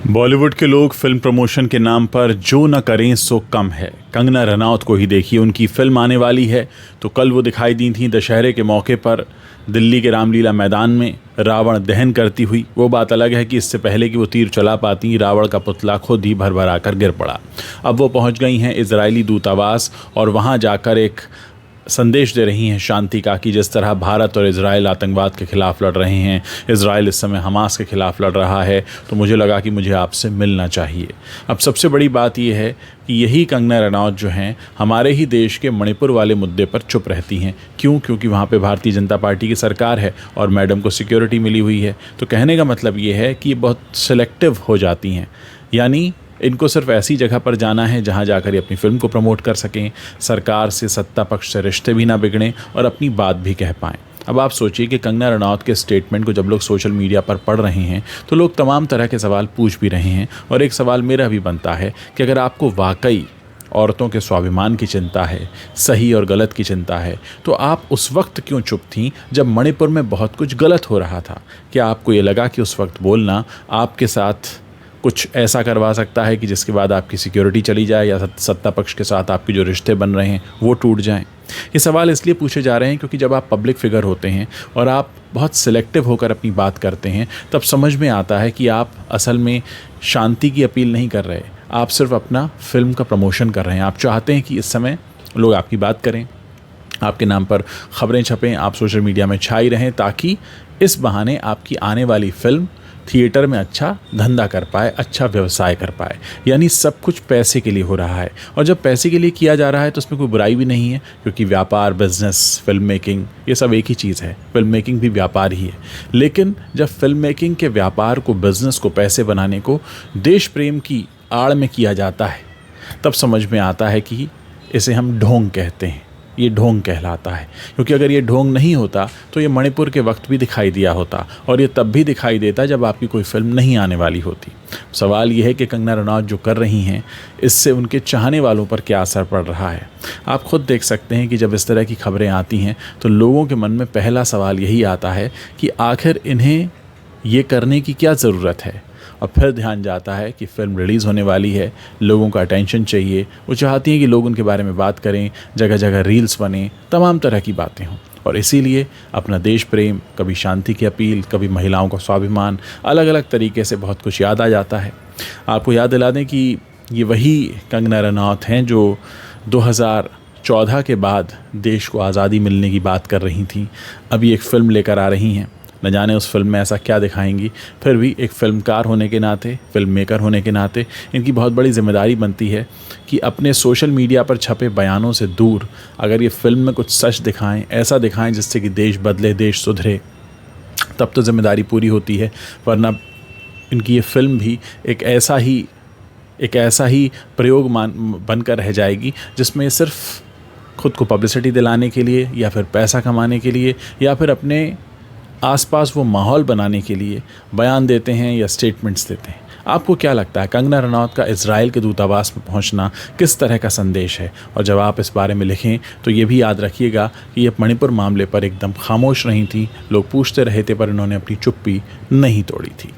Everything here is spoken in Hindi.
बॉलीवुड के लोग फिल्म प्रमोशन के नाम पर जो न करें सो कम है। कंगना रनौत को ही देखिए, उनकी फिल्म आने वाली है तो कल वो दिखाई दी थी दशहरे के मौके पर दिल्ली के रामलीला मैदान में रावण दहन करती हुई। वो बात अलग है कि इससे पहले कि वो तीर चला पाती, रावण का पुतला खुद ही भरभरा कर गिर पड़ा। अब वो पहुंच गई हैं इजरायली दूतावास और वहां जाकर एक संदेश दे रही हैं शांति का कि जिस तरह भारत और इजराइल आतंकवाद के खिलाफ लड़ रहे हैं, इजराइल इस समय हमास के खिलाफ लड़ रहा है, तो मुझे लगा कि मुझे आपसे मिलना चाहिए। अब सबसे बड़ी बात यह है कि यही कंगना रनौत जो हैं हमारे ही देश के मणिपुर वाले मुद्दे पर चुप रहती हैं। क्यों? क्योंकि वहाँ पे भारतीय जनता पार्टी की सरकार है और मैडम को सिक्योरिटी मिली हुई है। तो कहने का मतलब ये है कि ये बहुत सिलेक्टिव हो जाती हैं, यानी इनको सिर्फ ऐसी जगह पर जाना है जहां जाकर ये अपनी फिल्म को प्रमोट कर सकें, सरकार से, सत्ता पक्ष से रिश्ते भी ना बिगड़ें और अपनी बात भी कह पाएँ। अब आप सोचिए कि कंगना रनौत के स्टेटमेंट को जब लोग सोशल मीडिया पर पढ़ रहे हैं तो लोग तमाम तरह के सवाल पूछ भी रहे हैं। और एक सवाल मेरा भी बनता है कि अगर आपको वाकई औरतों के स्वाभिमान की चिंता है, सही और गलत की चिंता है, तो आप उस वक्त क्यों चुप थीं जब मणिपुर में बहुत कुछ गलत हो रहा था? क्या आपको ये लगा कि उस वक्त बोलना आपके साथ कुछ ऐसा करवा सकता है कि जिसके बाद आपकी सिक्योरिटी चली जाए या सत्ता पक्ष के साथ आपके जो रिश्ते बन रहे हैं वो टूट जाएं? ये सवाल इसलिए पूछे जा रहे हैं क्योंकि जब आप पब्लिक फिगर होते हैं और आप बहुत सिलेक्टिव होकर अपनी बात करते हैं, तब समझ में आता है कि आप असल में शांति की अपील नहीं कर रहे, आप सिर्फ अपना फिल्म का प्रमोशन कर रहे हैं। आप चाहते हैं कि इस समय लोग आपकी बात करें, आपके नाम पर खबरें छपें, आप सोशल मीडिया में छाई रहें, ताकि इस बहाने आपकी आने वाली फिल्म थिएटर में अच्छा धंधा कर पाए, अच्छा व्यवसाय कर पाए। यानी सब कुछ पैसे के लिए हो रहा है, और जब पैसे के लिए किया जा रहा है तो उसमें कोई बुराई भी नहीं है, क्योंकि व्यापार, बिजनेस, फिल्म मेकिंग, ये सब एक ही चीज़ है। फिल्म मेकिंग भी व्यापार ही है। लेकिन जब फिल्म मेकिंग के व्यापार को, बिजनेस को, पैसे बनाने को देश प्रेम की आड़ में किया जाता है, तब समझ में आता है कि इसे हम ढोंग कहते हैं। ये ढोंग कहलाता है, क्योंकि अगर ये ढोंग नहीं होता तो ये मणिपुर के वक्त भी दिखाई दिया होता, और ये तब भी दिखाई देता जब आपकी कोई फिल्म नहीं आने वाली होती। सवाल ये है कि कंगना रनौत जो कर रही हैं, इससे उनके चाहने वालों पर क्या असर पड़ रहा है। आप खुद देख सकते हैं कि जब इस तरह की खबरें आती हैं तो लोगों के मन में पहला सवाल यही आता है कि आखिर इन्हें ये करने की क्या ज़रूरत है। और फिर ध्यान जाता है कि फ़िल्म रिलीज़ होने वाली है, लोगों का अटेंशन चाहिए, वो चाहती हैं कि लोग उनके बारे में बात करें, जगह जगह रील्स बने, तमाम तरह की बातें हों। और इसीलिए अपना देश प्रेम, कभी शांति की अपील, कभी महिलाओं का स्वाभिमान, अलग अलग तरीके से बहुत कुछ याद आ जाता है। आपको याद दिला दें कि ये वही कंगना रनौत हैं जो 2014 के बाद देश को आज़ादी मिलने की बात कर रही थी। अभी एक फ़िल्म लेकर आ रही हैं, न जाने उस फिल्म में ऐसा क्या दिखाएंगी। फिर भी एक फिल्मकार होने के नाते, फिल्म मेकर होने के नाते इनकी बहुत बड़ी जिम्मेदारी बनती है कि अपने सोशल मीडिया पर छपे बयानों से दूर अगर ये फिल्म में कुछ सच दिखाएं, ऐसा दिखाएं जिससे कि देश बदले, देश सुधरे, तब तो जिम्मेदारी पूरी होती है। वरना इनकी ये फिल्म भी एक ऐसा ही प्रयोग बनकर रह जाएगी जिसमें सिर्फ खुद को पब्लिसिटी दिलाने के लिए, या फिर पैसा कमाने के लिए, या फिर अपने आसपास वो माहौल बनाने के लिए बयान देते हैं या स्टेटमेंट्स देते हैं। आपको क्या लगता है, कंगना रनौत का इजराइल के दूतावास में पहुंचना किस तरह का संदेश है? और जब आप इस बारे में लिखें तो ये भी याद रखिएगा कि ये मणिपुर मामले पर एकदम खामोश नहीं थी। लोग पूछते रहे थे पर इन्होंने अपनी चुप्पी नहीं तोड़ी थी।